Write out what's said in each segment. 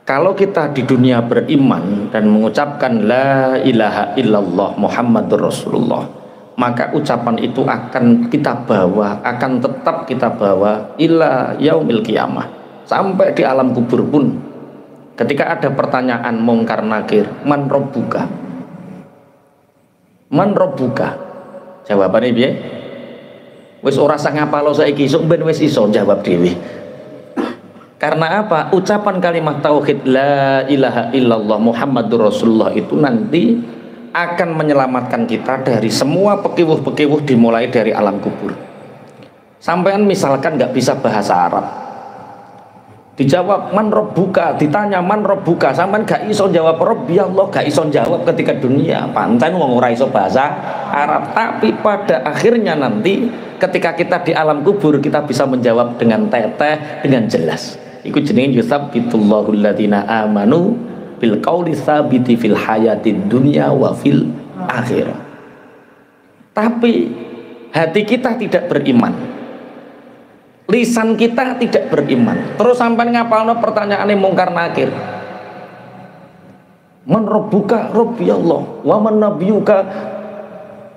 Kalau kita di dunia beriman dan mengucapkan la ilaha illallah Muhammadur Rasulullah, maka ucapan itu akan kita bawa, akan tetap kita bawa ila yaumil qiyamah, sampai di alam kubur pun. Ketika ada pertanyaan mungkar nakir, man rabbuka? Man rabbuka? Jawabannya piye? Wis ora sah ngapalo saiki, sok ben wis iso jawab dhewe. Karena apa? Ucapan kalimat tauhid la ilaha illallah Muhammadur Rasulullah itu nanti akan menyelamatkan kita dari semua pekiwuh-pekiwuh, dimulai dari alam kubur. Sampean misalkan nggak bisa bahasa Arab, dijawab man rabbuka, ditanya man rabbuka, sampean gak iso jawab Rabbi Allah, gak iso jawab ketika dunia, pancen wong ora iso bahasa Arab. Tapi pada akhirnya nanti ketika kita di alam kubur, kita bisa menjawab dengan teteh, dengan jelas. Iku jenenge yusabbitullahu alladziina amanu bil qauli tsabiti fil hayatid dunya wa fil akhirah. Tapi hati kita tidak beriman, lisan kita tidak beriman. Terus sampai ngapalno pertanyaane mungkar nakir, man rabbuka? Rabbi Allah. Wa man nabiyuka?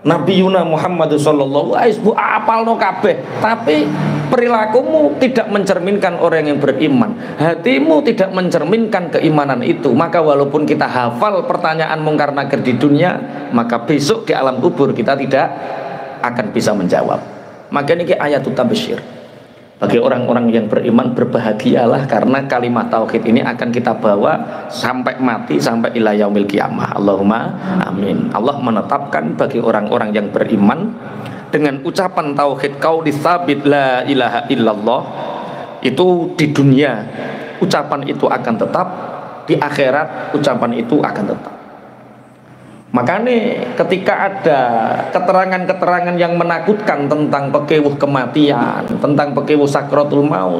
Nabiyuna Muhammad sallallahu alaihi wasallam. Apalno kabeh, tapi perilakumu tidak mencerminkan orang yang beriman, hatimu tidak mencerminkan keimanan itu. Maka walaupun kita hafal pertanyaan mungkar nakir di dunia, maka besok di alam kubur kita tidak akan bisa menjawab. Maka ini ayatut tabasyir. Bagi orang-orang yang beriman, berbahagialah karena kalimat tauhid ini akan kita bawa sampai mati, sampai ila yaumil qiyamah. Allahumma amin. Allah menetapkan bagi orang-orang yang beriman dengan ucapan tauhid qauli tsabit la ilaha illallah, itu di dunia ucapan itu akan tetap, di akhirat ucapan itu akan tetap. Makanya ketika ada keterangan-keterangan yang menakutkan tentang pekewuh kematian, tentang pekewuh sakratul maut,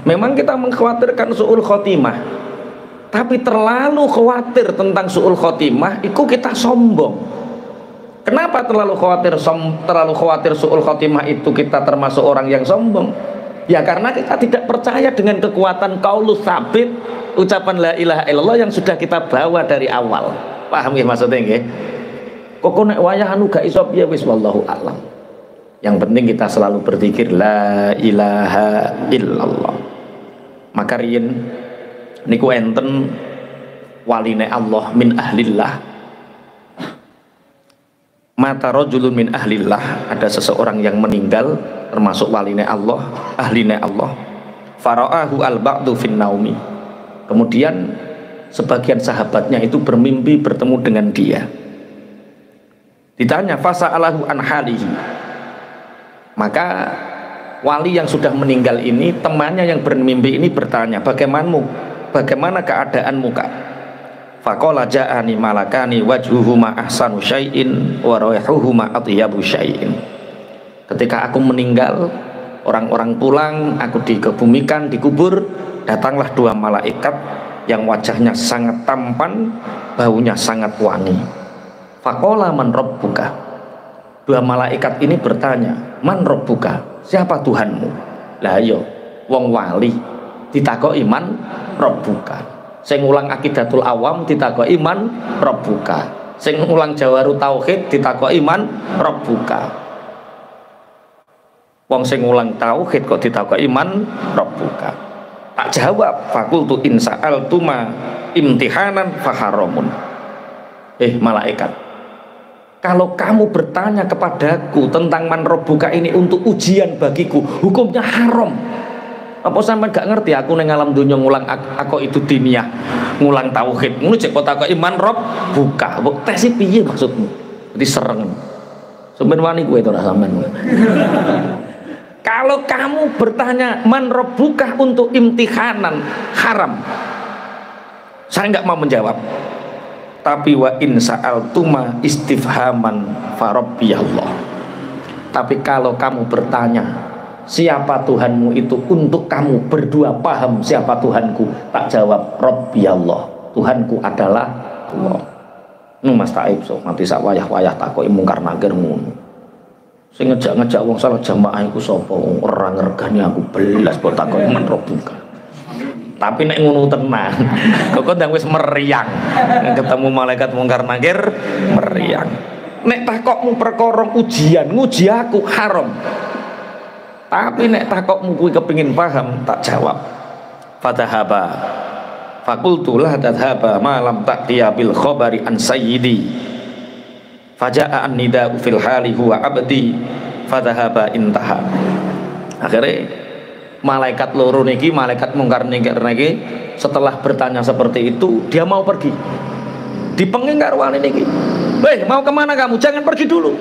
memang kita mengkhawatirkan su'ul khotimah. Tapi terlalu khawatir tentang su'ul khotimah, itu kita sombong. Kenapa terlalu khawatir su'ul khotimah itu kita termasuk orang yang sombong? Ya karena kita tidak percaya dengan kekuatan qaulus tsabit, ucapan la ilaha illallah yang sudah kita bawa dari awal. Paham ya maksudnya nggih? Kok nek wayah anu gak iso piye, wis wallahu alam. Yang penting kita selalu berzikir la ilaha illallah. Maka riyen niku enten waline Allah min ahlillah. Mata rajulun min ahlillah, ada seseorang yang meninggal termasuk waline Allah, ahline Allah. Fara'ahu al-ba'du fin naumi. Kemudian sebagian sahabatnya itu bermimpi bertemu dengan dia. Ditanya fasa'alahu an halihi. Maka wali yang sudah meninggal ini, temannya yang bermimpi ini bertanya, bagaimana keadaanmu kak? Faqala ja'ani malakani wajhuhuma ahsanu syai'in wa raihuhuma atyabu syai'in. Ketika aku meninggal, orang-orang pulang, aku dikebumikan, dikubur, datanglah dua malaikat yang wajahnya sangat tampan, baunya sangat wangi. Faqala man rabbuka. Dua malaikat ini bertanya, man rabbuka? Siapa Tuhanmu? Lah yo, wong wali ditakoki man rabbuka. Sing ulang akidatul awam ditakoki man rabbuka. Sing ulang jawaru tauhid ditakoki man rabbuka. Wong sing ulang tauhid kok ditakoki man rabbuka. Tak jawab, fakultu insa'al tuma imtihanan faharamun. Malaikat, kalau kamu bertanya kepadaku tentang man rabbuka ini untuk ujian bagiku, hukumnya haram. Apa sampean gak ngerti aku ning alam dunya ngulang aku itu diniyah, ngulang tauhid. Ngono cek kok takoki man rabbuka. Mbok tes piye maksudmu? Jadi sereng. Sampeyan wani kowe to ora sampean. Kalau kamu bertanya man rabbuka untuk imtihanan, haram. Saya nggak mau menjawab. Tapi wa in sa'altuma istifhaman fa rabbi Allah. Tapi kalau kamu bertanya siapa Tuhanmu itu untuk kamu berdua paham siapa Tuhanku, tak jawab rabbi Allah. Tuhanku adalah Allah. Nu Mas Taib so nanti sak wayah-wayah takoki mungkar nakir ngono. Sing ngejak-ngejak wong salat jamaah iku sapa? Ora ngergani aku belas kok takon man rabbuka. Tapi nek ngono tenan, kok ndang wis meriang. Ketemu malaikat mungkar nakir meriang. Nek takokmu perkara ujian, nguji aku haram. Tapi nek takokmu kuwi kepengin paham, tak jawab. Fatahaba. Fakultu la tadhaba ma lam ta'tiya bil khabari an sayyidi. Faja'a an-nida'u fil hali huwa abdi. Fatahaba intaha. Akhirnya malaikat loro niki, malaikat mungkar nakir niki setelah bertanya seperti itu dia mau pergi. Dipenging karo wali niki. "Weh, mau kemana kamu? Jangan pergi dulu.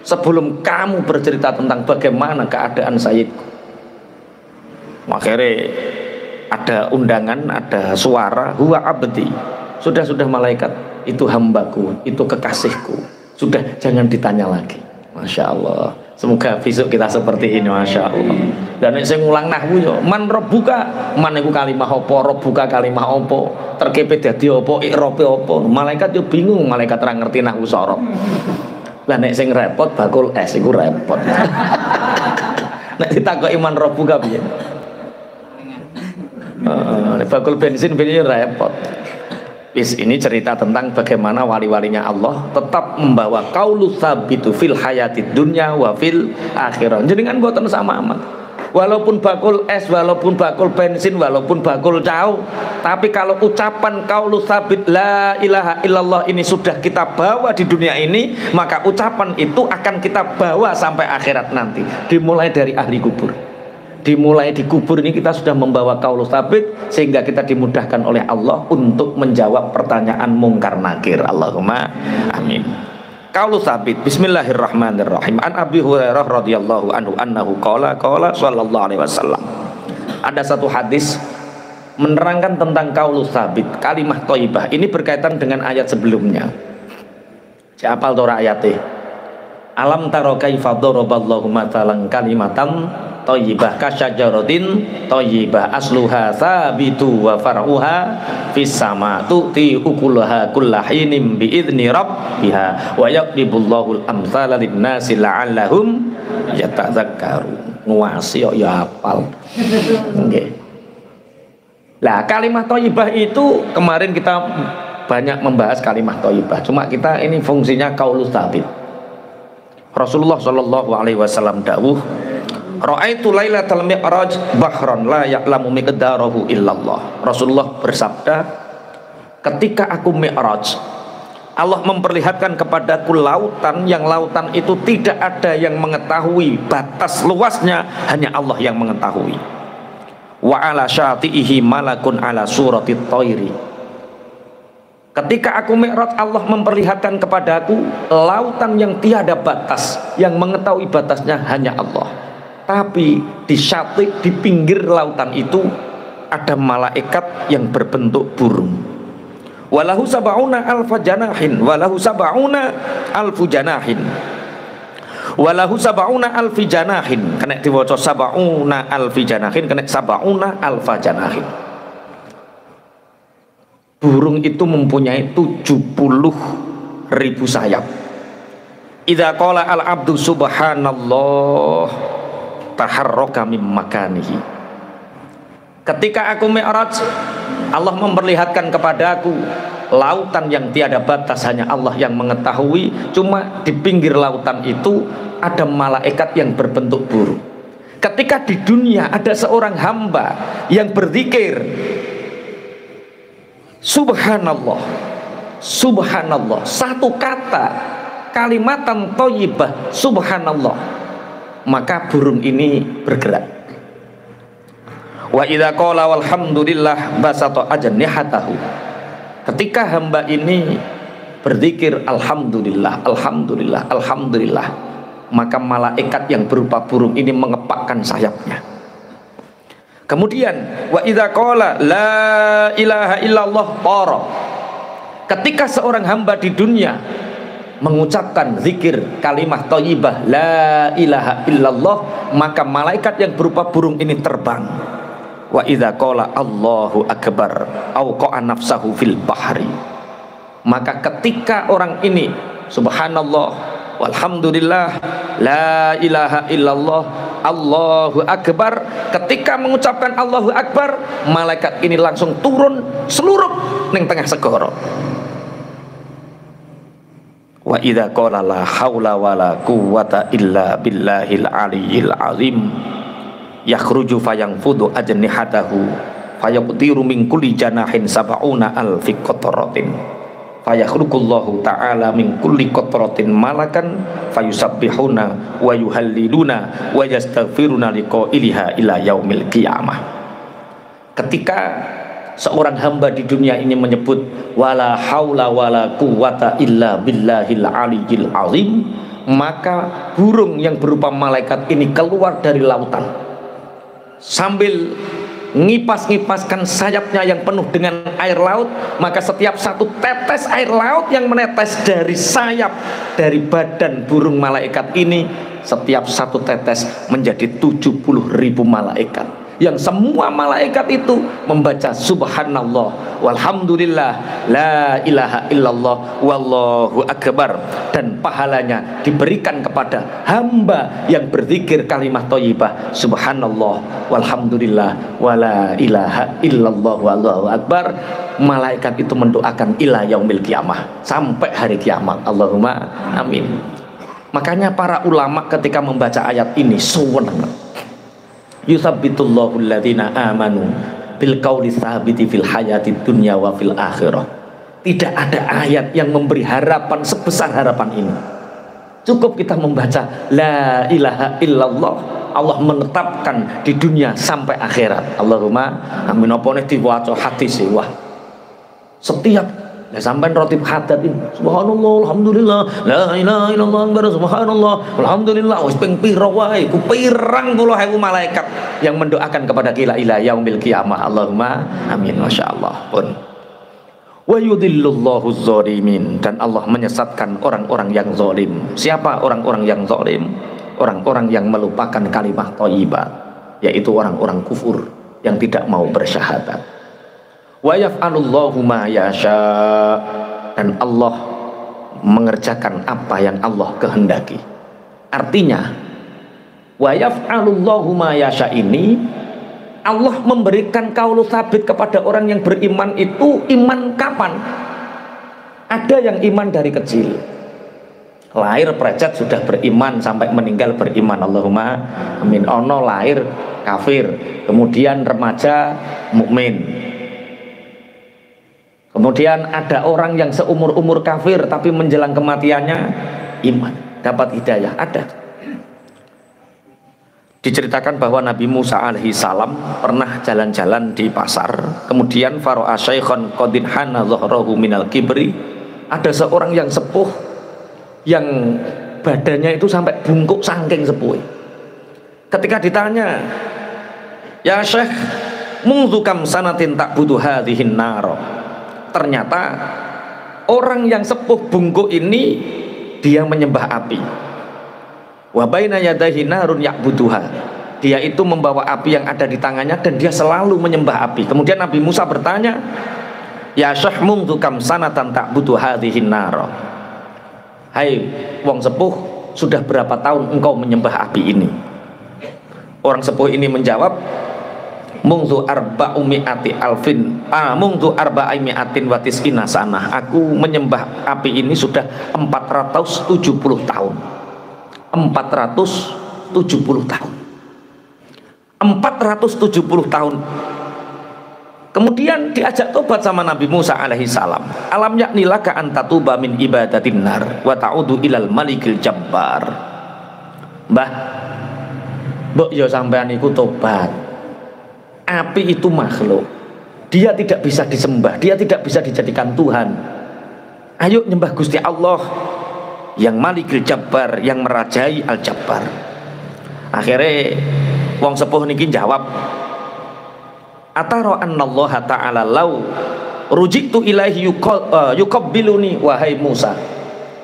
Sebelum kamu bercerita tentang bagaimana keadaan Sayyidku." Akhirnya ada undangan, ada suara, huwa abdi. Sudah malaikat, itu hambaku, itu kekasihku. Sudah, jangan ditanya lagi. Masya Allah. Semoga besok kita seperti ini, Masya Allah. Dan saya ngulang nahwu yo, man robbuka, man iku kalimah apa, robbuka kalimah apa, terkepet dadi apa, ikrope apa. Malaikat yo bingung, malaikat ora ngerti nahwu sorof. Lah nek sing repot bakul es iku repot. Nek ditakoki man robbuka piye? Bakul bensin piye repot. Ini cerita tentang bagaimana wali-walinya Allah tetap membawa qaulu tsabitu fil hayatid dunya wa fil akhirah. Jenengan mboten sama amat. Walaupun bakul es, walaupun bakul bensin, walaupun bakul cau, tapi kalau ucapan qaulu tsabit la ilaha illallah ini sudah kita bawa di dunia ini, maka ucapan itu akan kita bawa sampai akhirat nanti. Dimulai dari ahli kubur. Dimulai di kubur ini kita sudah membawa qaulu tsabit sehingga kita dimudahkan oleh Allah untuk menjawab pertanyaan mungkar nakir. Allahumma amin. Qaulu tsabit. Bismillahirrahmanirrahim. An Abi Hurairah radhiyallahu anhu annahu qala sallallahu alaihi wasallam. Ada satu hadis menerangkan tentang qaulu tsabit, kalimah thayyibah. Ini berkaitan dengan ayat sebelumnya. Siapa tahu ayatnya? Alam taro kaifa daraballahu matalan kalimatan thayyibah kasyajaratin thayyibah asluha tsabitu wa far'uha fis sama tu'ti ukulaha kullahinin bi idzni rabbiha wa yaqdibullahul amsala linnasi la'allahum yatadzakkarun. Nguasi ya hafal. Nggih. Lah kalimat thayyibah itu kemarin kita banyak membahas kalimat thayyibah. Cuma kita ini fungsinya qaulus tsabit. Rasulullah sallallahu alaihi wasallam dawuh, "Ra'aitu lailatal mi'raj bahran la ya'lamu miqdarahu illallah." Rasulullah bersabda, ketika aku mi'raj, Allah memperlihatkan kepadaku lautan yang lautan itu tidak ada yang mengetahui batas luasnya, hanya Allah yang mengetahui. Wa ala syati'ihi malakun ala surati thairi. Ketika aku mi'raj, Allah memperlihatkan kepadaku lautan yang tiada batas, yang mengetahui batasnya hanya Allah. Tapi di syati, di pinggir lautan itu ada malaikat yang berbentuk burung. Walahu sab'una alfa janahin, walahu sab'una alfu janahin. Walahu sab'una alfi janahin. Kena diwaca sab'una alfi janahin, kena sab'una alfa janahin. Burung itu mempunyai 70.000 sayap. Idza qala al-abdu subhanallah taharraka mim makanihi. Ketika aku mi'raj, Allah memperlihatkan kepadaku lautan yang tiada batas, hanya Allah yang mengetahui. Cuma di pinggir lautan itu ada malaikat yang berbentuk burung. Ketika di dunia ada seorang hamba yang berzikir subhanallah, subhanallah, satu kata, kalimatan thayyibah, subhanallah, maka burung ini bergerak. Wa idza qala walhamdulillah basata ajnihatahu. Ketika hamba ini berzikir alhamdulillah, alhamdulillah, alhamdulillah, maka malaikat yang berupa burung ini mengepakkan sayapnya. Kemudian wa idza qala la ilaha illallah tara. Ketika seorang hamba di dunia mengucapkan zikir kalimah thayyibah la ilaha illallah, maka malaikat yang berupa burung ini terbang. Wa idza qala Allahu akbar auqa nafsahu fil bahri. Maka ketika orang ini subhanallah walhamdulillah la ilaha illallah Allahu Akbar, ketika mengucapkan Allahu Akbar, malaikat ini langsung turun seluruh ning tengah segara. Wa idza qala la haula wala quwwata illa billahil aliyyil azim yakhruju fayanfudu ajnihatahu fayaqtiru min kulli janahin sab'una alfi qatratin fayakhluqullahu ta'ala min kulli qatratin malakan fayusabbihuna wa yuhalliluna wa yastaghfiruna liqailiha ila yaumil qiyamah. Ketika seorang hamba di dunia ini menyebut wala haula wala quwwata illa billahil aliyyil azim, maka burung yang berupa malaikat ini keluar dari lautan sambil ngipas-ngipaskan sayapnya yang penuh dengan air laut. Maka setiap satu tetes air laut yang menetes dari sayap, dari badan burung malaikat ini, setiap satu tetes menjadi 70.000 malaikat, yang semua malaikat itu membaca subhanallah walhamdulillah la ilaha illallah wallahu akbar, dan pahalanya diberikan kepada hamba yang berzikir kalimat thayyibah subhanallah walhamdulillah wala ilaha illallah wallahu akbar. Malaikat itu mendoakan ila yaumil qiyamah, sampai hari kiamat. Allahumma amin. Makanya para ulama ketika membaca ayat ini suweneng, yusabbitullahu alladhina amanu bil qauli tsabiti fil hayati dunya wa fil akhirah. Tidak ada ayat yang memberi harapan sebesar harapan ini. Cukup kita membaca la ilaha illallah, Allah menetapkan di dunia sampai akhirat. Allahumma amin. Apa nek diwaca hadis wah, setiap ya sampai rotib hadat ini subhanallah alhamdulillah la ilaha illallah subhanallah alhamdulillah wis ping pira wae ku pirang puluh ewu malaikat yang mendoakan kepada kita ila yaumil qiyamah. Allahumma amin. masyaallah pun. Wa yudhillullahu zalimin, dan Allah menyesatkan orang-orang yang zalim. Siapa orang-orang yang zalim? Orang-orang yang melupakan kalimat thayyibah, yaitu orang-orang kufur yang tidak mau bersyahadat. Wa yaf'alullahu ma yasha, dan Allah mengerjakan apa yang Allah kehendaki. Artinya wa yaf'alullahu ma yasha ini Allah memberikan qaulu tsabit kepada orang yang beriman. Itu iman kapan? Ada yang iman dari kecil, lahir precet sudah beriman sampai meninggal beriman. Allahumma amin. Ono lahir kafir, kemudian remaja mukmin. Kemudian ada orang yang seumur-umur kafir tapi menjelang kematiannya iman, dapat hidayah. Ada. Diceritakan bahwa Nabi Musa alaihi salam pernah jalan-jalan di pasar, kemudian fara'a syaikhan qadin hana dhahrahu minal kibri. Ada seorang yang sepuh yang badannya itu sampai bungkuk saking sepuh. Ketika ditanya, ya Syekh, mungzu kam sanatin tak butuh hadhihin nar, ternyata orang yang sepuh bungkuk ini dia menyembah api. Wa baina yadayhi narun ya'buduha, dia itu membawa api yang ada di tangannya dan dia selalu menyembah api. Kemudian Nabi Musa bertanya, ya Syekh, mungzu kam sanatan ta'budu hadhihin nar, hai wong sepuh, sudah berapa tahun engkau menyembah api ini? Orang sepuh ini menjawab, mungzu arba'umi'ati alfin mungzu arba'imi'atin wa tis'ina sanah, aku menyembah api ini sudah 470 tahun. 470 tahun. 470 tahun. Kemudian diajak tobat sama Nabi Musa alaihi salam. Alam yakni laka an tatuba min ibadatin nar wa ta'udu ilal malikil jabbar. Mbah, mbok yo sampean iku tobat. Api itu makhluk, dia tidak bisa disembah, dia tidak bisa dijadikan Tuhan. Ayo nyembah Gusti Allah yang malikil jabbar, yang merajai al jabbar. Akhirnya wong sepuh niki jawab, atara annallaha ta'ala law rujitu ilaihi yuqabbiluni, wahai Musa,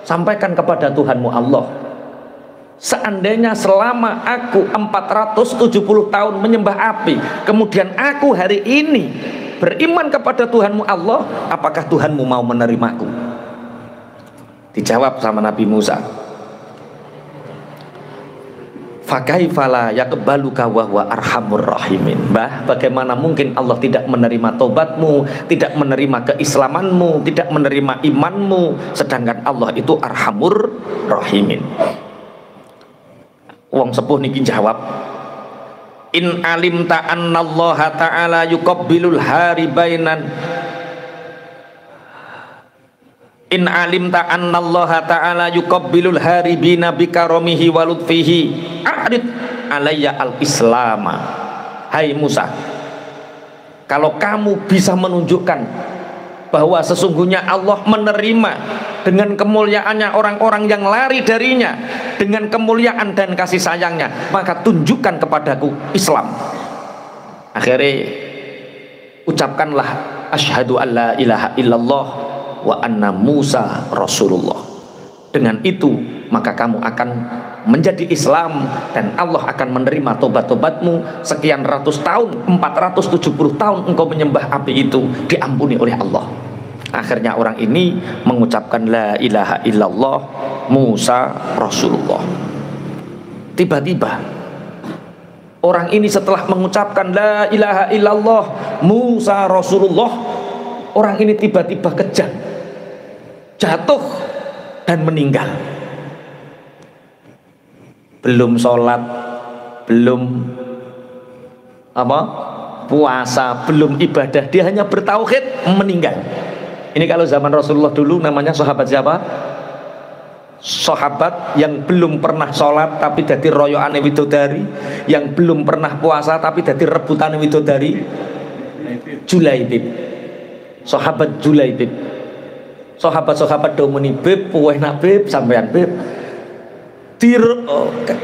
sampaikan kepada Tuhanmu Allah, seandainya selama aku 470 tahun menyembah api, kemudian aku hari ini beriman kepada Tuhanmu Allah, apakah Tuhanmu mau menerimaku? Dijawab sama Nabi Musa, Fakaifa la yaqbaluka wa huwa arhamur rahimin. Mbah, bagaimana mungkin Allah tidak menerima tobatmu, tidak menerima keislamanmu, tidak menerima imanmu, sedangkan Allah itu arhamur rahimin. Wong sepuh niki jawab, in alimta annallaha ta'ala yuqabbilul hari bainan, in alimta annallaha ta'ala yuqabbilul haribina bikaromihi wa lutfihi a'rid alayya al-islama. Hai Musa, kalau kamu bisa menunjukkan bahwa sesungguhnya Allah menerima dengan kemuliaannya orang-orang yang lari darinya, dengan kemuliaan dan kasih sayangnya, maka tunjukkan kepadaku Islam. Akhirnya ucapkanlah asyhadu an la ilaha illallah wa anna Musa Rasulullah. Dengan itu maka kamu akan menjadi Islam dan Allah akan menerima tobat-tobatmu. Sekian ratus tahun, 470 tahun engkau menyembah api itu diampuni oleh Allah. Akhirnya orang ini mengucapkan la ilaha illallah Musa Rasulullah. Tiba-tiba orang ini setelah mengucapkan la ilaha illallah Musa Rasulullah, orang ini tiba-tiba kejang, jatuh dan meninggal. Belum sholat, belum puasa, belum ibadah, dia hanya bertauhid, meninggal. Ini kalau zaman Rasulullah dulu namanya sahabat siapa? Sahabat yang belum pernah sholat tapi dadi royoane widodari, yang belum pernah puasa tapi dadi rebutane widodari. Julaibib, sahabat Julaibib. Sahabat-sahabat domuni bib, enak bib, sampean bib. Di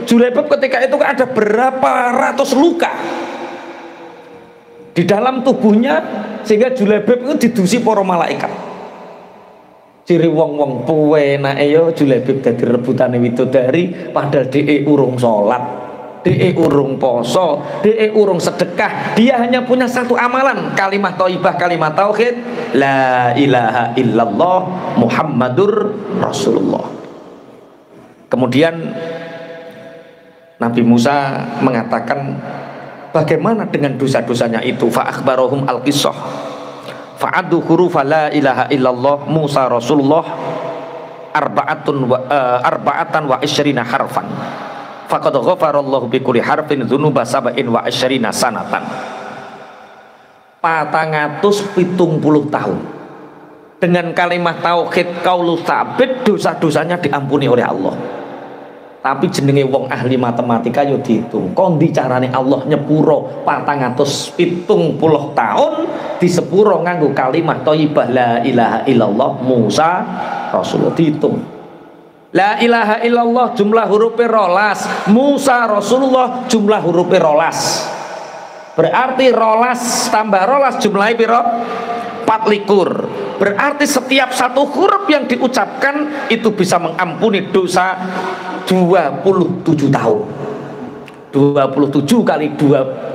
Julaibib ketika itu ada berapa ratus luka di dalam tubuhnya, sehingga Julaibib itu didusi para malaikat. Ciri wong-wong puwenake yo Julaibib dadi rebutane widodari, padahal dhek urung salat, dhek urung poso, dhek urung sedekah. Dia hanya punya satu amalan, kalimat thayyibah, kalimat tauhid, la ilaha illallah Muhammadur Rasulullah. Kemudian Nabi Musa mengatakan, bagaimana dengan dosa-dosanya itu? Fa akhbarahum al-qissah fa'addu hurufa la ilaha illallah Musa Rasulullah arba'atan wa isyrina harfan faqad ghafarallahu bi kulli harfin dzunuba sab'in wa isyrina sanatan. 470 tahun dengan kalimat tauhid qaulu tsabit, dosa-dosanya diampuni oleh Allah. Tapi jenenge wong ahli matematika yo dihitung, kondi carane Allah nyepuro 470 tahun disepuro nganggo kalimat thayyibah la ilaha illallah Musa Rasulullah. Dihitung la ilaha illallah jumlah hurufnya rolas, Musa Rasulullah jumlah hurufnya rolas, berarti rolas tambah rolas jumlahnya piro? 24. Berarti setiap satu huruf yang diucapkan itu bisa mengampuni dosa 27 tahun. 27 kali 24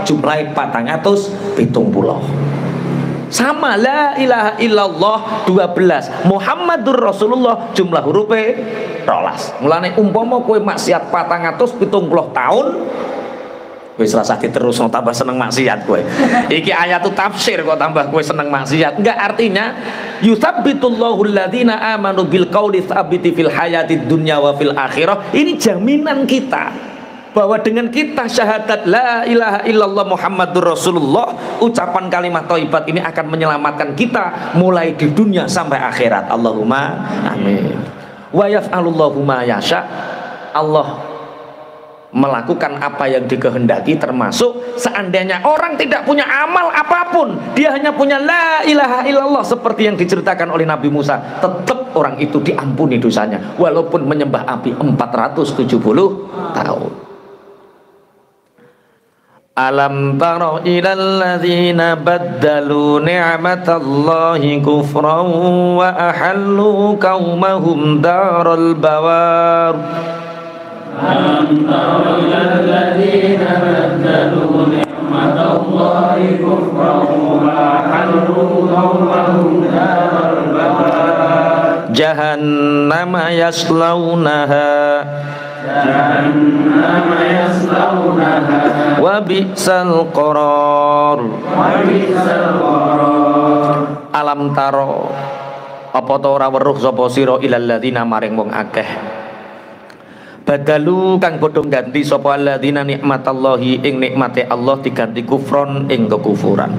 jumlahnya 470. Sama la ilaha illallah 12, Muhammadur Rasulullah jumlah hurufnya rolas. Mulane umpama kowe maksiat 470 tahun, kowe serasa diterus tambah seneng maksiat kowe. Iki ayat itu tafsir kok tambah kowe seneng maksiat. Enggak, artinya yutsabbitullahu alladzina amanu bil qauli tsabiti fil hayatid dunya wa fil akhirah. Ini jaminan kita bahwa dengan kita syahadat la ilaha illallah Muhammadur Rasulullah, ucapan kalimat thayyibat ini akan menyelamatkan kita mulai di dunia sampai akhirat. Allahumma amin. Wa yaf'alullahu ma yasha. Allah melakukan apa yang dikehendaki, termasuk seandainya orang tidak punya amal apapun, dia hanya punya la ilaha illallah seperti yang diceritakan oleh Nabi Musa, tetap orang itu diampuni dosanya walaupun menyembah api 470 tahun. Alam tara ilal ladzina baddalu ni'matallahi kufran wa ahallu qaumahum daral bawar. Alam tara ilal ladzina baddalu ni'matallahi kufran wa ahallu qaumahum daral bawar. Jahannama yaslaunaha جهنم يصلونها wa bi'sal qarar. وبئس القرار. Alam taro apa ta ora weruh sapa sira ilal ladzina maring wong akeh badalu kang padha ganti sapa alladzina nikmatallahi ing nikmate Allah diganti kufron ing kekufuran.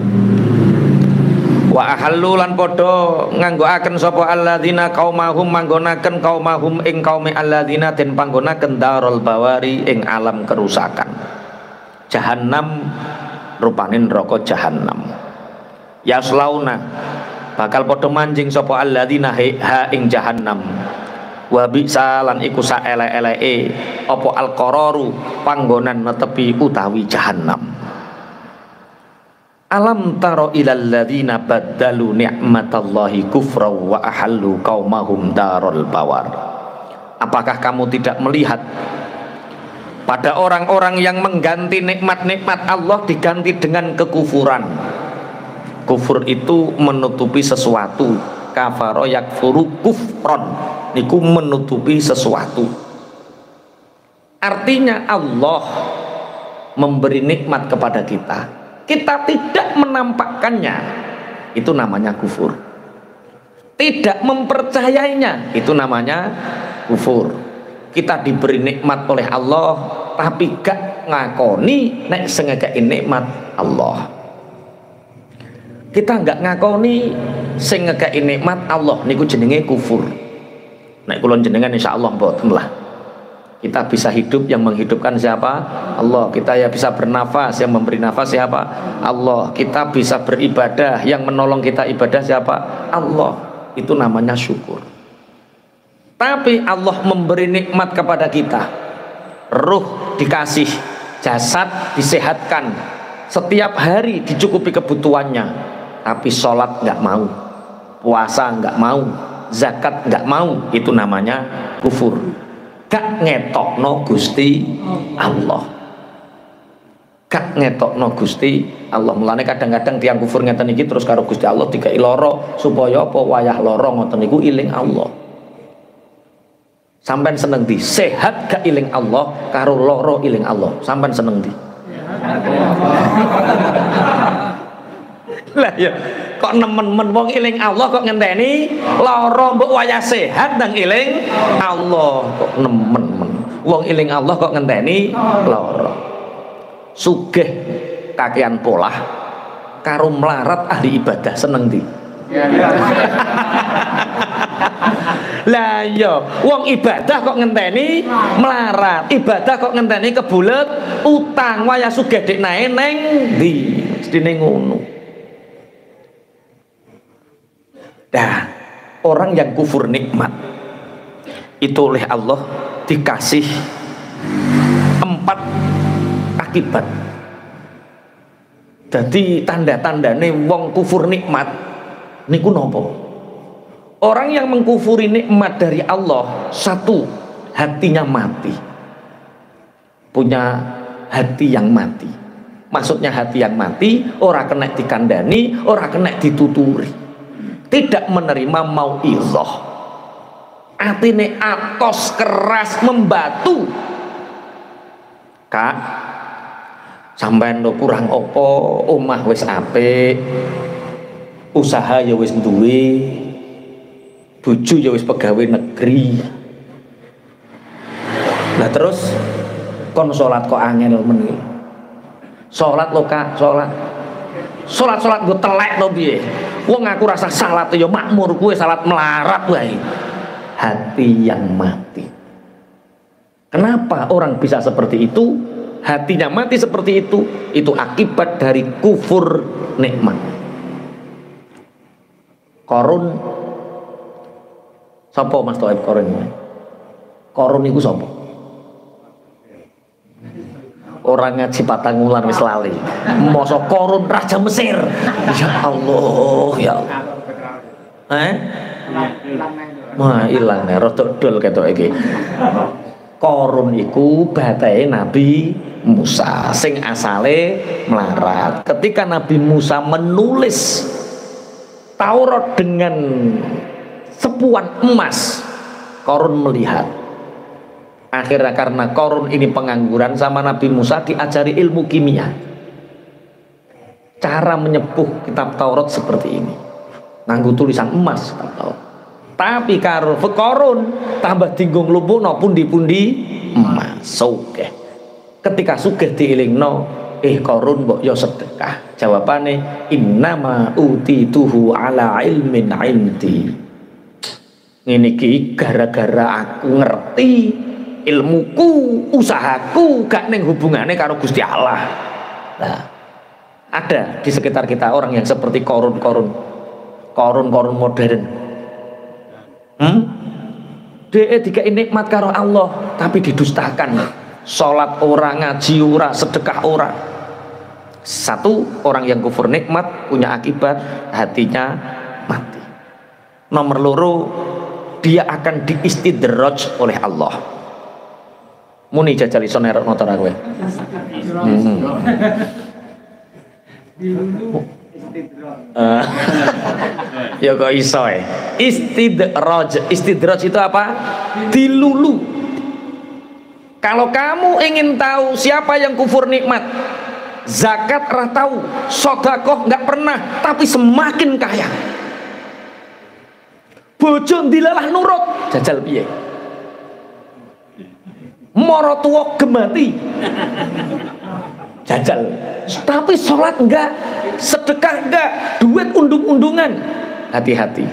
Wa ahallu lan padha nganggoaken sapa alladzina qaumahum manggonaken qaumahum ing kaume alladzina den panggonaken darul bawari ing alam kerusakan. Jahannam rupane neraka jahannam. Yaslauna bakal padha manjing sapa alladzina ha ing jahannam. Wa bi'sa lan iku saelek-eleke apa alqararu panggonan netepi utawi jahannam. Alam taro ilal ladzina baddalu ni'matallahi kufra wa ahallu qaumahum darul bawar. Apakah kamu tidak melihat pada orang-orang yang mengganti nikmat-nikmat Allah diganti dengan kekufuran? Kufur itu menutupi sesuatu. Kafaro yakfuru kufron, niku menutupi sesuatu. Artinya Allah memberi nikmat kepada kita, kita tidak menampakkannya, itu namanya kufur. Tidak mempercayainya, itu namanya kufur. Kita diberi nikmat oleh Allah tapi gak ngakoni nek sing ngekeki nikmat Allah. Kita nggak ngakoni sing ngekeki nikmat Allah niku jenenge kufur. Nek kula jenengan insyaallah mboten lah. Kita bisa hidup, yang menghidupkan siapa? Allah. Kita ya bisa bernafas, yang memberi nafas siapa? Allah. Kita bisa beribadah, yang menolong kita ibadah siapa? Allah. Itu namanya syukur. Tapi Allah memberi nikmat kepada kita. Ruh dikasih, jasad disehatkan, setiap hari dicukupi kebutuhannya. Tapi sholat nggak mau, puasa nggak mau, zakat nggak mau, itu namanya kufur. Gak ngetokno Gusti Allah, gak ngetokno Gusti Allah. Mulane kadang-kadang tiang kufur ngeten iki terus karo Gusti Allah dikai loro supaya apa wayah loro ngoten niku iling Allah. Sampean seneng di sehat gak iling Allah karo loro iling Allah, sampean seneng di? Lah ya kok nemen-men wong eling Allah kok ngenteni lara mbok wayah sehat nang eling Allah, kok nemen-men wong eling Allah kok ngenteni lara. Sugih kakean polah karo melarat ahli ibadah seneng ndi? Lah ya wong ibadah kok ngenteni melarat, ibadah kok ngenteni kebulet utang, wayah sugih dik nae neng ndi? Mestine ngono. Nah, orang yang kufur nikmat itu oleh Allah dikasih 4 akibat. Jadi tanda-tandane wong kufur nikmat niku nopo? Orang yang mengkufuri nikmat dari Allah, 1, hatinya mati. Punya hati yang mati. Maksudnya hati yang mati, ora kena dikandani, ora kena dituturi. Tidak menerima mau'izah, atine atos keras membatu. Kak, sampean lo kurang opo, omah wis apik, usaha ya wis duwe, bojo ya wis pegawai negeri. Lah terus kon salat kok angel men. Salat lo Kak, salat gue telek to piye? Wong aku rasa salat ya makmur, gue salat melarat wae. Hati yang mati. Kenapa orang bisa seperti itu? Hatinya mati seperti itu. Itu akibat dari kufur nikmat. Korun, sapa Mas Toib Korun? Korun iku sapa? Orang ngaji Patangulan wis lali. Mosok Korun raja Mesir. Ya Allah, ya Allah. Wah, ilang nek rada dol ketok iki. Korun iku batahe Nabi Musa sing asale melarat. Ketika Nabi Musa menulis Taurat dengan sepuan emas, Korun melihat Akhirnya karena Qarun ini pengangguran, sama Nabi Musa diajari ilmu kimia, cara menyepuh kitab Taurat seperti ini, nganggo tulisan emas kitab Taurat. Tapi karo Qarun tambah dinggung lumpuhno pundi-pundi emas. Sugih. Ketika sugih dielingno, Qarun mbok yo sedekah. Jawabane innama utituhu ala ilmin indi. Ngene iki gara-gara aku ngerti, ilmuku, usahaku gak ning hubungane karo Gusti Allah. Nah, ada di sekitar kita orang yang seperti Qarun modern. Dia dikai nikmat karo Allah tapi didustakan. Salat ora, ngaji ora, sedekah ora. Satu, orang yang kufur nikmat punya akibat hatinya mati. Nomor loro, dia akan diistidraj oleh Allah. Muni jajal iso nerokno ta kowe. Ya kok iso istidraj itu apa? Dilulu. Kalau kamu ingin tahu siapa yang kufur nikmat, zakat ora tahu, sedekah nggak pernah, tapi semakin kaya. Bojo dilalah nurut, jajal piye? Moro tuwa gemati. Jajal, tapi sholat enggak, sedekah enggak, duit undung-undungan. Hati-hati,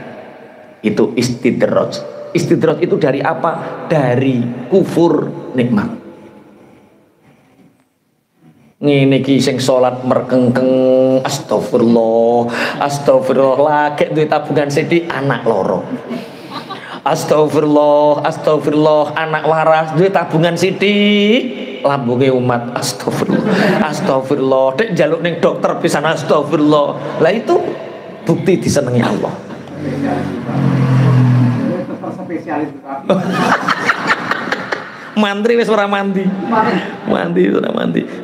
itu istidraj. Istidraj itu dari apa? Dari kufur nikmat. Ngene iki sing salat merkengkeng, astagfirullah lagi duit tabungan sithik anak loro. Astagfirullah anak waras duit tabungan sithik lambunge umat. Astagfirullah dek njaluk ning dokter pisan astagfirullah. Lah itu bukti disenengi Allah. Mantri wis ora mandi.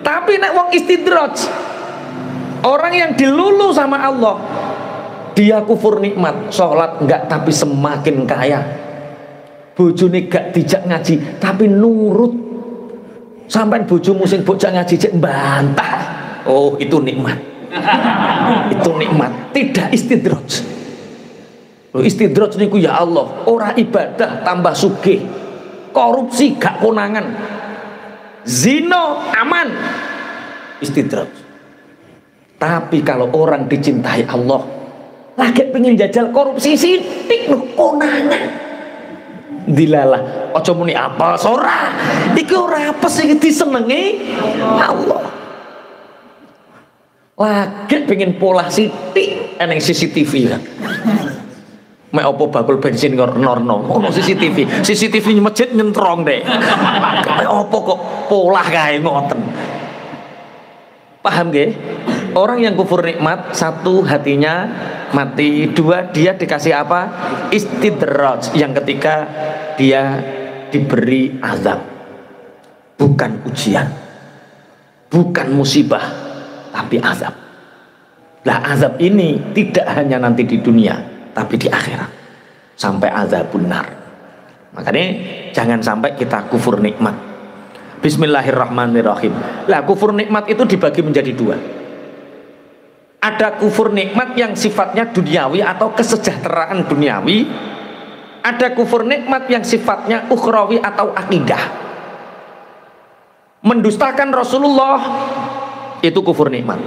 Tapi nek wong istidraj, orang yang dilulu sama Allah, dia kufur nikmat, sholat enggak tapi semakin kaya, bojone gak dijak ngaji tapi nurut, sampai bojomu sing bojak ngaji cek bantah. Oh, itu nikmat. Itu nikmat, tidak istidraj. Istidraj niku ya Allah, ora ibadah tambah sugih, korupsi gak konangan, zina aman, istidraj. Tapi kalau orang dicintai Allah, lagi pengen jajal korupsi sithik lho konangan, dilalah aja muni apa ora, iki ora apa sing disenengi Allah. Lagi pengen pola sithik eneng CCTV kan. Mek opo bakul bensin norno ono CCTV masjid nyentrong deh. Mek opo kok polah kae ngoten. Paham nggih? Orang yang kufur nikmat, satu hatinya mati, dua dia dikasih apa? Istidraj. Yang ketiga dia diberi azab, bukan ujian, bukan musibah, tapi azab. Lah azab ini tidak hanya nanti di dunia, tapi di akhirat, sampai azabun nar. Makanya jangan sampai kita kufur nikmat. Bismillahirrahmanirrahim. Lah kufur nikmat itu dibagi menjadi dua. Ada kufur nikmat yang sifatnya duniawi atau kesejahteraan duniawi. Ada kufur nikmat yang sifatnya ukhrawi atau akidah. Mendustakan Rasulullah itu kufur nikmat.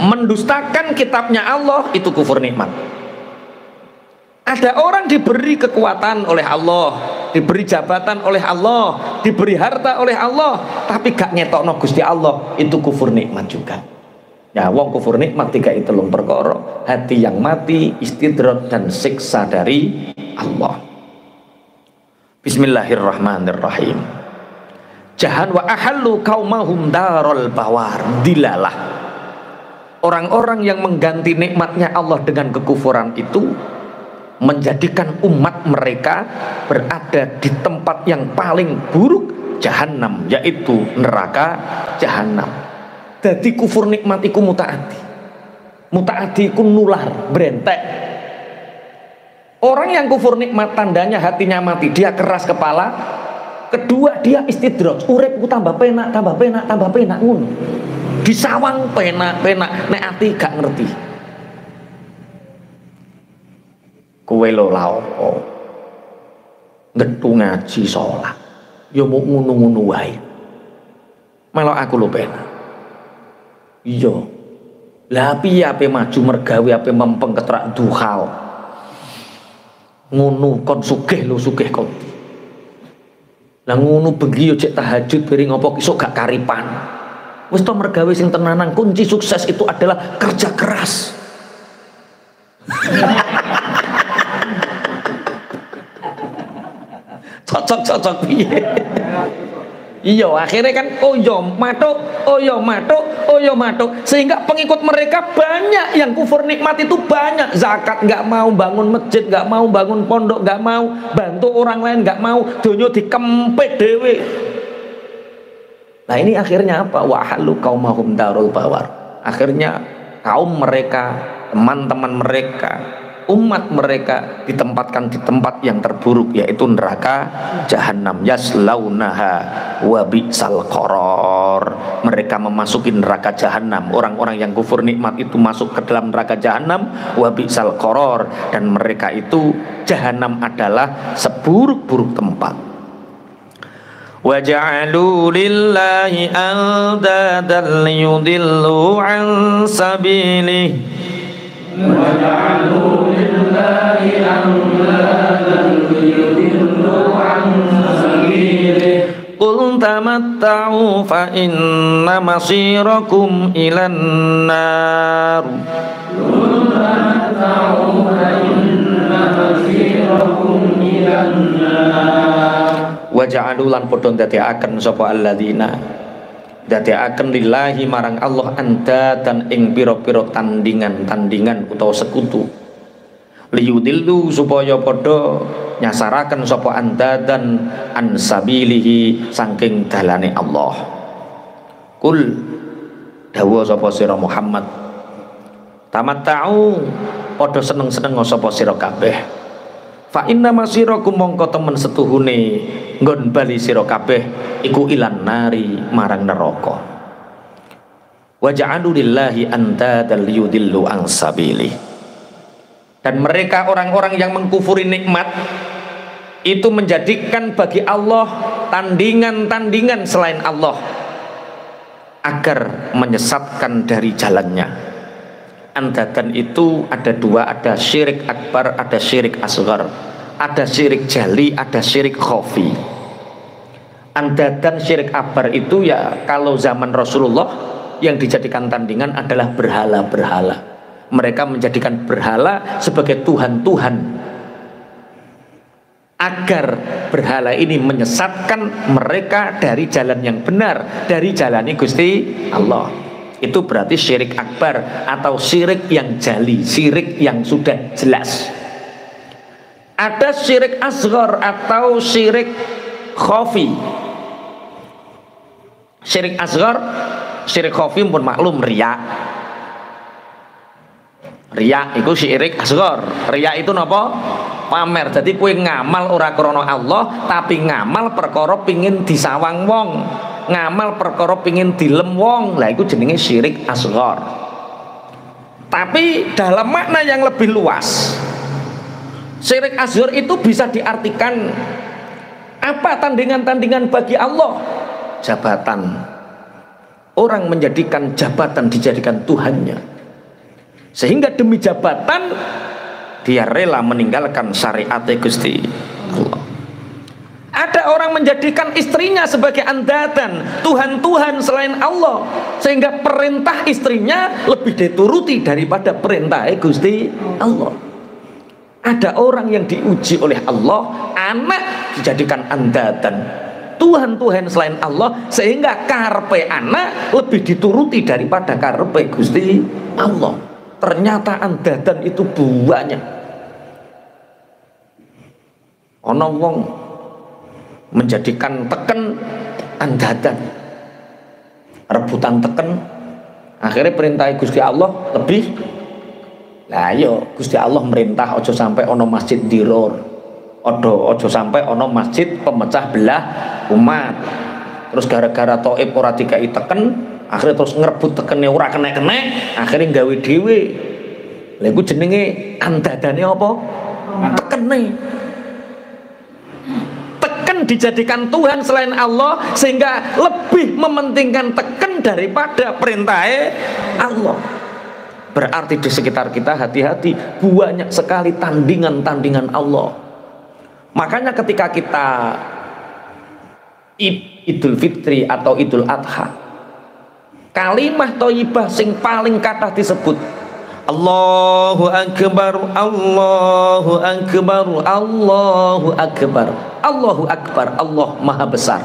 Mendustakan kitabnya Allah itu kufur nikmat. Ada orang diberi kekuatan oleh Allah, diberi jabatan oleh Allah, diberi harta oleh Allah, tapi gak ngetokno Gusti Allah, itu kufur nikmat juga. Ya, wong kufur nikmat tiga itu telung perkara: hati yang mati, istidraj, dan siksa dari Allah. Bismillahirrahmanirrahim. Jahan wa ahallu qaumahum darul bawar. Dilalah orang-orang yang mengganti nikmatnya Allah dengan kekufuran itu menjadikan umat mereka berada di tempat yang paling buruk, jahanam, yaitu neraka jahanam. Jadi kufur nikmat iku mutaati iku nular, berentek. Orang yang kufur nikmat tandanya hatinya mati, dia keras kepala, Kedua, dia istidraj, uripku tambah penak ngono. Disawang penak, nek ati gak ngerti. Kowe lho lha opo? Ngetu ngaji salat. Ya mau ngono-ngono wae. Melok aku lho penak. Iya. Lah piye ape maju mergawe ape mempeng ketrak duhal. Ngono kon sugih lho sugih kon. Lah ngono bengi yo cek tahajud bering apa isuk gak karipan. Wis to mergawe sing tenanan, kunci sukses itu adalah kerja keras. Cocok piye? Iya, akhirnya kan oyo matuk sehingga pengikut mereka banyak yang kufur nikmat itu banyak. Zakat nggak mau, bangun masjid nggak mau, bangun pondok nggak mau, bantu orang lain nggak mau, dunyo dikempit dewe. Nah ini akhirnya apa? Wahalu qaumahum darul bawar. Akhirnya kaum mereka, teman-teman mereka, umat mereka ditempatkan di tempat yang terburuk, yaitu neraka jahanam. Yaslaunaha wa bi'sal qarar. Mereka memasuki neraka jahanam. Orang-orang yang kufur nikmat itu masuk ke dalam neraka jahanam, wa bi'sal qarar, dan mereka itu jahanam adalah seburuk-buruk tempat. Wa ja'alu lillahi andadan liyudillu an sabilihi وَجَعَلُوا لِلَّهِ أَنْدَادًا لِيُضِلُّوا عَنْ سَبِيلِهِ قُلْ تَمَتَّعُوا فَإِنَّ مَصِيرَكُمْ إِلَى النَّارِ قُلْ تَمَتَّعُوا فَإِنَّ مَصِيرَكُمْ إِلَى النَّارِ وَجَعَلُوا lan padha ndadekaken sapa alladzina dadekaken lillahi marang Allah anda dan ing pira-pira tandingan utawa sekutu liyudillu supaya padha nyasaraken sapa anda dan ansabilihi saking dalane Allah. Kul dawuh sapa sira Muhammad, tamatta'u padha seneng-seneng sapa sira kabeh. Fa inna masirakum mongko temen setuhune nggon bali sira kabeh iku ilan nari marang neraka. Wa ja'alu lillahi andadal yudillu an sabili. Dan mereka orang-orang yang mengkufuri nikmat itu menjadikan bagi Allah tandingan-tandingan selain Allah agar menyesatkan dari jalannya. Andadan itu ada dua, ada syirik akbar, ada syirik asghar, ada syirik jali, ada syirik khafi. Andadan syirik akbar itu ya kalau zaman Rasulullah yang dijadikan tandingan adalah berhala-berhala. Mereka menjadikan berhala sebagai Tuhan-Tuhan agar berhala ini menyesatkan mereka dari jalan yang benar, dari jalani Gusti Allah. Itu berarti syirik akbar atau syirik yang jali, syirik yang sudah jelas. Ada syirik asghar atau syirik khafi. Syirik asghar, syirik khafi pun maklum riya. Riya itu syirik asghar. Riya itu napa? Pamer. Jadi kowe ngamal ora krana Allah, tapi ngamal perkara pingin disawang wong. Ngamal perkara pingin dilem wong, lah itu jenenge syirik asghar. Tapi dalam makna yang lebih luas, syirik asghar itu bisa diartikan apa tandingan-tandingan bagi Allah? Jabatan. Orang menjadikan jabatan dijadikan Tuhannya, sehingga demi jabatan dia rela meninggalkan syariat Gusti Allah. Ada orang menjadikan istrinya sebagai andadan, Tuhan-Tuhan selain Allah, sehingga perintah istrinya lebih dituruti daripada perintah Gusti Allah. Ada orang yang diuji oleh Allah, anak dijadikan andadan, Tuhan-Tuhan selain Allah, sehingga karpe anak lebih dituruti daripada karpe Gusti Allah. Ternyata andadan itu banyak. Ono wong menjadikan teken andadan, rebutan teken, akhirnya perintah Gusti Allah lebih. Lah yo Gusti Allah merintah ojo sampai ono masjid diror, Ojo sampai ono masjid pemecah belah umat. Terus gara-gara Thaif ora dikai teken, akhirnya terus ngerebut tekene ora kena-kena, akhirnya gawe dhewe. Lha iku jenenge andadane apa? Tekene. Teken dijadikan Tuhan selain Allah sehingga lebih mementingkan teken daripada perintahnya Allah. Berarti di sekitar kita hati-hati, banyak sekali tandingan-tandingan Allah. Makanya ketika kita Idul Fitri atau Idul Adha, kalimah thayyibah sing paling kathah disebut Allahu Akbar, Allahu Akbar, Allahu Akbar, Allahu Akbar, Allah Maha Besar.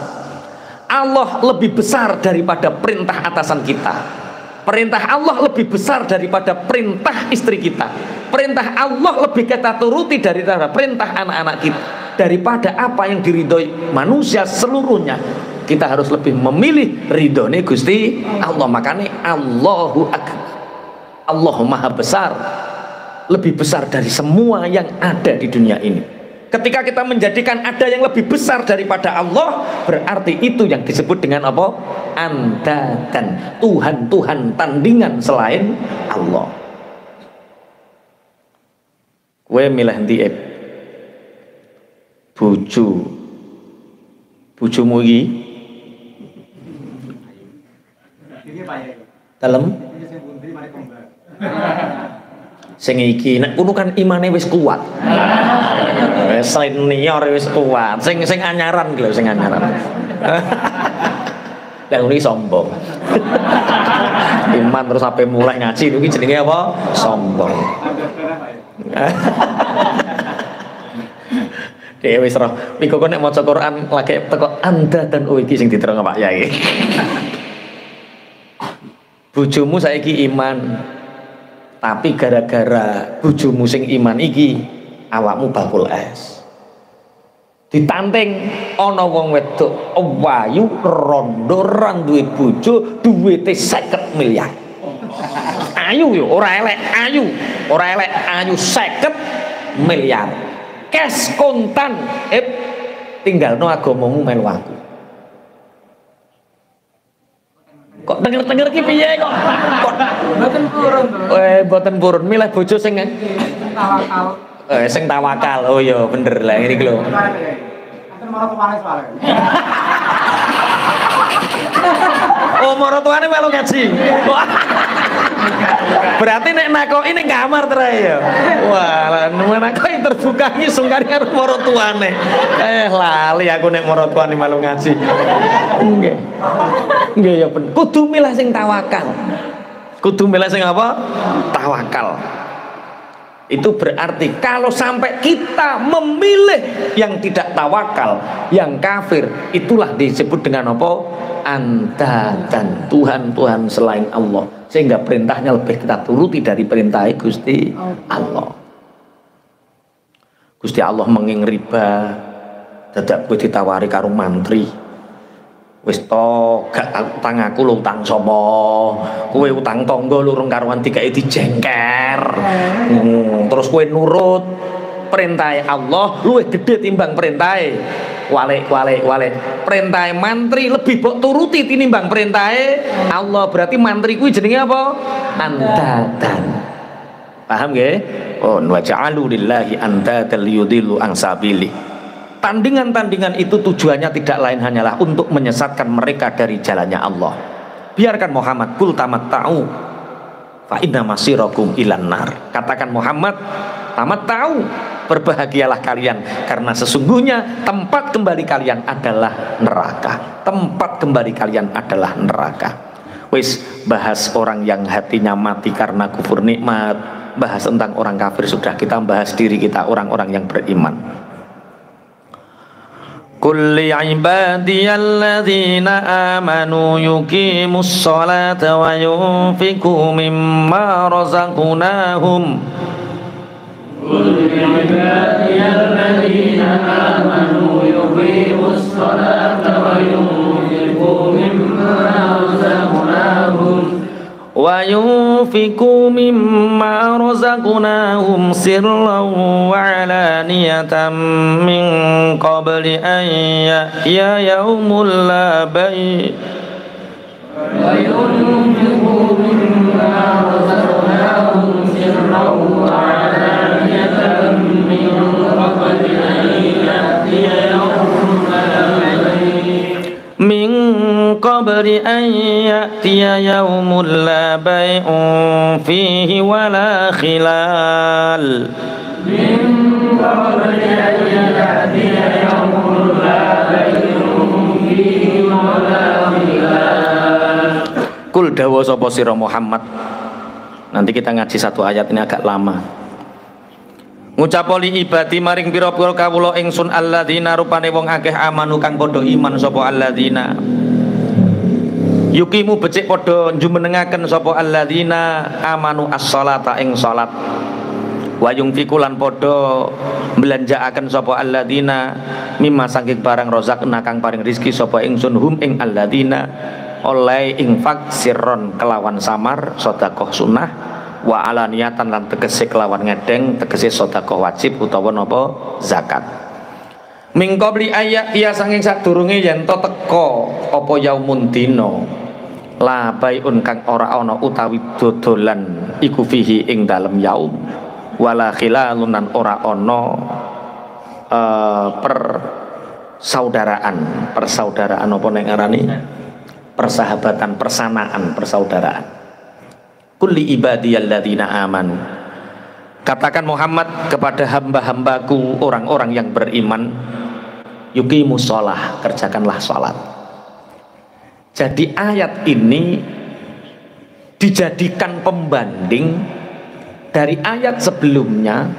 Allah lebih besar daripada perintah atasan kita. Perintah Allah lebih besar daripada perintah istri kita. Perintah Allah lebih kita turuti daripada perintah anak-anak kita. Daripada apa yang diridhoi manusia seluruhnya, kita harus lebih memilih ridhone Gusti Allah. Makanya Allahu Akbar, Allah Maha Besar, lebih besar dari semua yang ada di dunia ini. Ketika kita menjadikan ada yang lebih besar daripada Allah, berarti itu yang disebut dengan apa? Andadan, Tuhan-Tuhan tandingan selain Allah. Kowe milih ndi bojomu iki dalem sing iki nek kudu kan imane wis kuat. Senior wis kuat. Sing anyaran lho, sing anyaran. Lah ngene sombong. Iman terus sampai mulai ngaji iki jenenge apa? Sombong. Dhewe wis roh. Miko kok nek maca Quran lagi teko anda dan iki sing diterang Pak Yai. Bojomu saiki iman. Tapi gara-gara bojomu sing iman iki awakmu bakul es. Ditanting ana wong wedok wayu rondo ora duwe bojo, duwite 50 miliar. Ayu yo ora elek, ayu 50 miliar. Cash kontan, tinggalno agamamu melu aku. Kok denger-denger ki piye kok? Mboten purun. Mboten purun milih bojo sing tawakal. Sing tawakal. Oh iya bener lah ngene iki lho. Anten maratuane soalé. Oh maratuane melu ngaji. Berarti nek nakoki ning kamar terae ya. Wah, nakoki terbuka ngisung karo maratuane. Lali aku nek maratuane melu ngaji. Nggih. Nggih ya ben. Kudu milih sing tawakal. Kudu milih sing apa? Tawakal. Itu berarti kalau sampai kita memilih yang tidak tawakal, yang kafir, itulah disebut dengan apa? Andadan, Tuhan-Tuhan selain Allah, sehingga perintahnya lebih kita turuti dari perintah Gusti Allah. Gusti Allah menging riba, dadak kowe ditawari karo mantri. Wis to gak utang aku lho utang sapa? Kowe utang tangga lurung karuan dikae dijengker. Terus kowe nurut perintah Allah luwih gede timbang perintah wale. Perintah mantri lebih mbok turuti tinimbang perintah Allah. Berarti mantri kuwi jenenge apa? Andadan. Paham nggih? Oh, wa ja'alu lillahi andadan liyudillu an sabili. Tandingan-tandingan itu tujuannya tidak lain hanyalah untuk menyesatkan mereka dari jalannya Allah. Biarkan Muhammad kul tamatta'u fa inna masirakum ilan nar. Katakan Muhammad, tamatta'u, berbahagialah kalian karena sesungguhnya tempat kembali kalian adalah neraka. Tempat kembali kalian adalah neraka. Wis bahas orang yang hatinya mati karena kufur nikmat, bahas tentang orang kafir sudah, kita bahas diri kita orang-orang yang beriman. Kulli ibadiyalladzina amanu yuqimus sholata wa yunfiqu mimma razaqnahum. Kulli ibadiyalladzina amanu yuqimus sholata wa yunfiqu mimma razaqnahum wa yunfiqu mimma razaqnahum sirran wa alaniyatan min qabli an ya'tiya yaumul la bai' wa yunfiqu mimma razaqnahum sirran wa alaniyatan min qabli an ya'tiya yaumul la bai' min qabli an ya'tiya yaumul la bai'un fihi wala khilal min qabli an ya'tiya yaumul la bai'un fihi wala khilal. Kul dawa sapa sira Muhammad. Nanti kita ngaji satu ayat, ini agak lama. Ngucapoli ibadi maring pira-pira kawula ingsun alladzina rupane wong akeh amanu kang padha iman sapa alladzina yukimu becik padha njumenengaken sapa alladzina amanu as-sholata ing salat wa yunfiqu lan padha mbelanjaaken sapa alladzina mimma saking barang rozakna kang paring rezeki sapa ingsun hum ing alladzina oleh infak sirron kelawan samar sedekah sunah wa ala niatan lan tegese kelawan ngedeng tegese sedekah wajib utawa napa zakat min qabli ayat ya saking sadurunge yen to teka apa yaumun dina la baiun kang ora ana utawi dodolan iku fihi ing dalem yaum wala khilalun lan ora ana persaudaraan apa nek ngarani persahabatan persanaan persaudaraan. Kulli ibadiyalladzina amanu. Katakan Muhammad kepada hamba-hambaku orang-orang yang beriman, yuqimus shalah, kerjakanlah salat. Jadi ayat ini dijadikan pembanding dari ayat sebelumnya.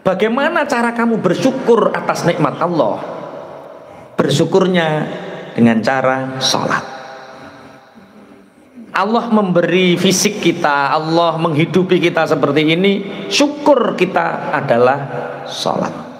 Bagaimana cara kamu bersyukur atas nikmat Allah? Bersyukurnya dengan cara salat. Allah memberi fisik kita, Allah menghidupi kita seperti ini, syukur kita adalah salat.